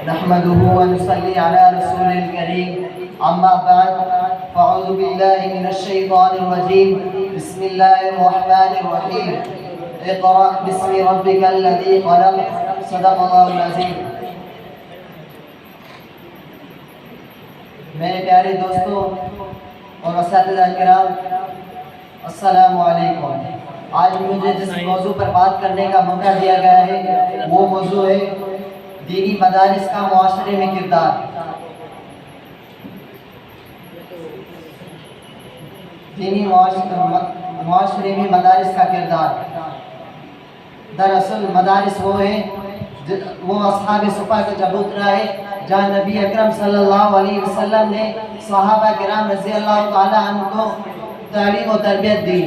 نحمده ونصلي على رسول الكريم أما بعد فأعوذ بالله من الشيطان الرجيم بسم الله الرحمن الرحيم اقرأ باسم ربك الذي خلق صدق الله العظيم۔ میرے پیارے دوستوں اور اساتذہ کرام، السلام علیکم۔ آج مجھے جس موضوع پر بات کرنے کا موقع دیا گیا ہے وہ موضوع ہے دینی مدارس کا معاشرے میں کردار۔ دینی معاشرے میں مدارس کا کردار۔ دراصل مدارس وہ اصحاب صفا کا چبوترا ہے جہاں نبی اکرم صلی اللہ علیہ وسلم نے صحابہ کرام رضی اللہ تعالی عنہ کو تعلیم و تربیت دی۔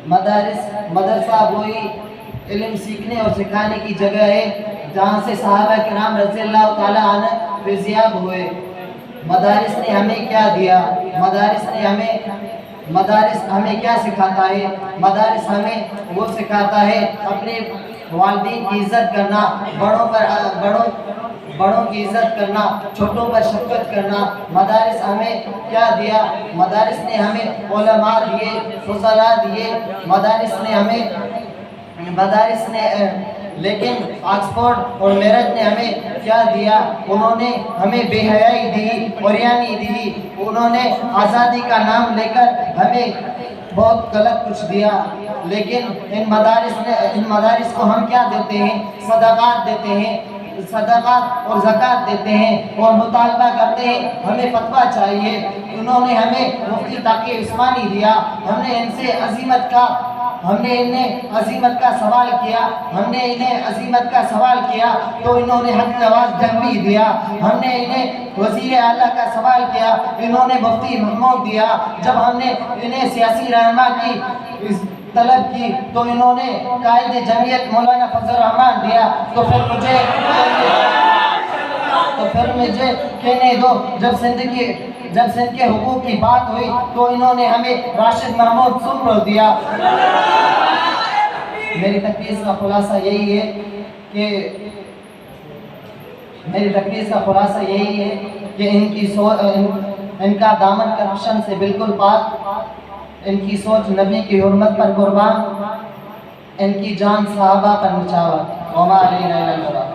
مدرسہ وہی علم سیکھنے اور سکھانے کی جگہ ہے جہاں سے صحابہ کرام رضی اللہ تعالی عنہ فیضیاب ہوئے۔ مدارس نے ہمیں کیا دیا؟ مدارس ہمیں کیا سکھاتا ہے؟ مدارس ہمیں وہ سکھاتا ہے اپنے والدین کی عزت کرنا، بڑوں کی عزت کرنا، چھوٹوں پر شفقت کرنا۔ مدارس ہمیں کیا دیا؟ مدارس نے ہمیں علماء دیے، فضلاء دیے۔ مدارس نے لیکن آکسفورڈ اور میرٹھ نے ہمیں کیا دیا؟ انہوں نے ہمیں بے حیائی دی، عریانی دی۔ انہوں نے آزادی کا نام لے کر ہمیں بہت غلط کچھ دیا۔ لیکن ان مدارس کو ہم کیا دیتے ہیں؟ صدقات دیتے ہیں، صدقات اور زکوٰۃ دیتے ہیں اور مطالبہ کرتے ہیں ہمیں فتویٰ چاہیے۔ انہوں نے ہمیں مفتی تقی عثمانی دیا، ہم نے انہیں عظیمت کا سوال کیا تو انہوں نے حق نواز جنگی دیا۔ ہم نے انہیں وزیر اعلیٰ کا سوال کیا، انہوں نے مفتی محمود دیا۔ جب ہم نے انہیں سیاسی رہنما کی طلب کی تو انہوں نے قائد جمعیت مولانا فضل الرحمان دیا۔ تو پھر مجھے کہنے دو، جب سندھ کے حقوق کی بات ہوئی تو انہوں نے ہمیں راشد محمود سمرو دیا۔ میری تقریر کا خلاصہ یہی ہے کہ ان کا دامن کرپشن سے بالکل پاک، ان کی سوچ نبی کی حرمت پر قربان، ان کی جان صحابہ پر نچھاور۔ وما علینا الا البلاغ۔